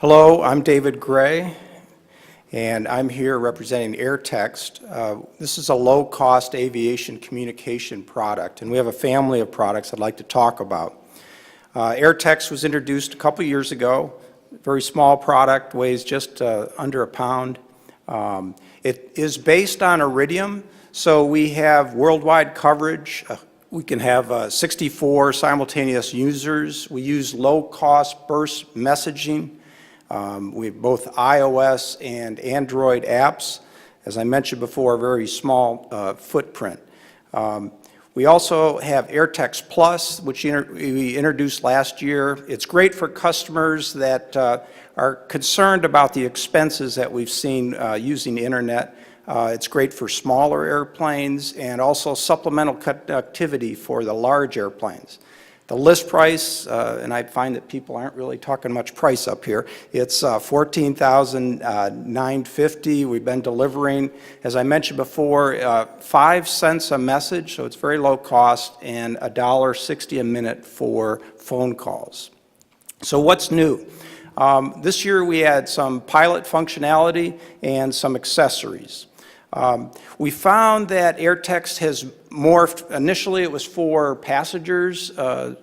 Hello, I'm David Gray, and I'm here representing AirText. This is a low-cost aviation communication product, and we have a family of products I'd like to talk about. AirText was introduced a couple years ago. Very small product, weighs just under a pound. It is based on Iridium, so we have worldwide coverage. We can have 64 simultaneous users. We use low-cost burst messaging. We have both iOS and Android apps. As I mentioned before, a very small footprint. We also have AirText Plus, which we introduced last year. It's great for customers that are concerned about the expenses that we've seen using the internet. It's great for smaller airplanes and also supplemental connectivity for the large airplanes. The list price, and I find that people aren't really talking much price up here, it's $14,950. We've been delivering, as I mentioned before, 5 cents a message, so it's very low cost, and $1.60 a minute for phone calls. So what's new? This year we had some pilot functionality and some accessories. We found that AirText has morphed. Initially it was for passengers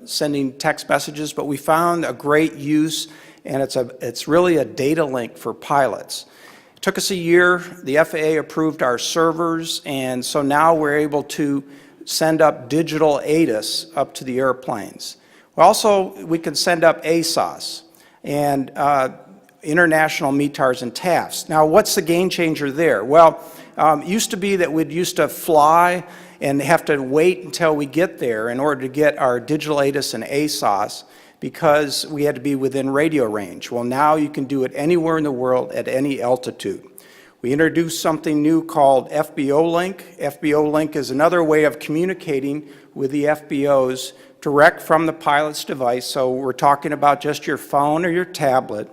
sending text messages, but we found a great use, and it's really a data link for pilots. It took us a year. The FAA approved our servers, and so now we're able to send up digital ATIS up to the airplanes. Also, we can send up ASOS and international METARs and TAFs. Now, what's the game changer there? Well, it used to be that we'd used to fly and have to wait until we get there in order to get our digital ATIS and ASOS because we had to be within radio range. Well, now you can do it anywhere in the world at any altitude. We introduced something new called FBO Link. FBO Link is another way of communicating with the FBOs direct from the pilot's device. So we're talking about just your phone or your tablet,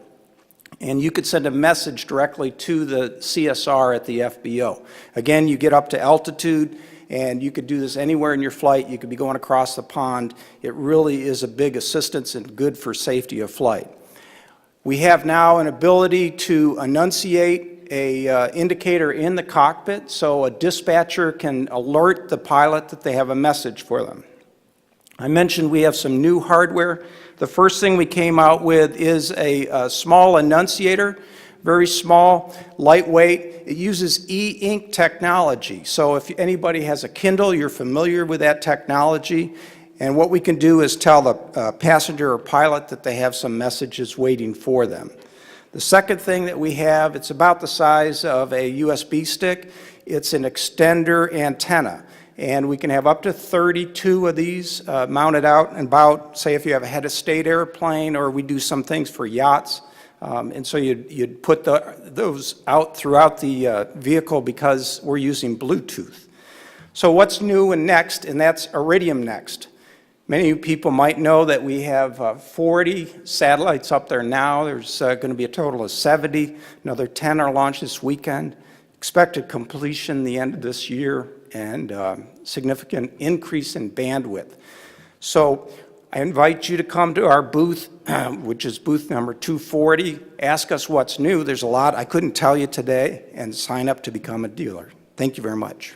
and you could send a message directly to the CSR at the FBO. Again, you get up to altitude, and you could do this anywhere in your flight. You could be going across the pond. It really is a big assistance and good for safety of flight. We have now an ability to enunciate a indicator in the cockpit, so a dispatcher can alert the pilot that they have a message for them. I mentioned we have some new hardware. The first thing we came out with is a small enunciator, very small, lightweight. It uses e-ink technology. So if anybody has a Kindle, you're familiar with that technology. And what we can do is tell the passenger or pilot that they have some messages waiting for them. The second thing that we have, it's about the size of a USB stick. It's an extender antenna. And we can have up to 32 of these mounted out and about, say if you have a head of state airplane, or we do some things for yachts. And so you'd put those out throughout the vehicle because we're using Bluetooth. So what's new and next, and that's Iridium Next. Many people might know that we have 40 satellites up there now. There's going to be a total of 70. Another 10 are launched this weekend. Expected completion the end of this year, and significant increase in bandwidth. So I invite you to come to our booth, which is booth number 240. Ask us what's new. There's a lot I couldn't tell you today, and sign up to become a dealer. Thank you very much.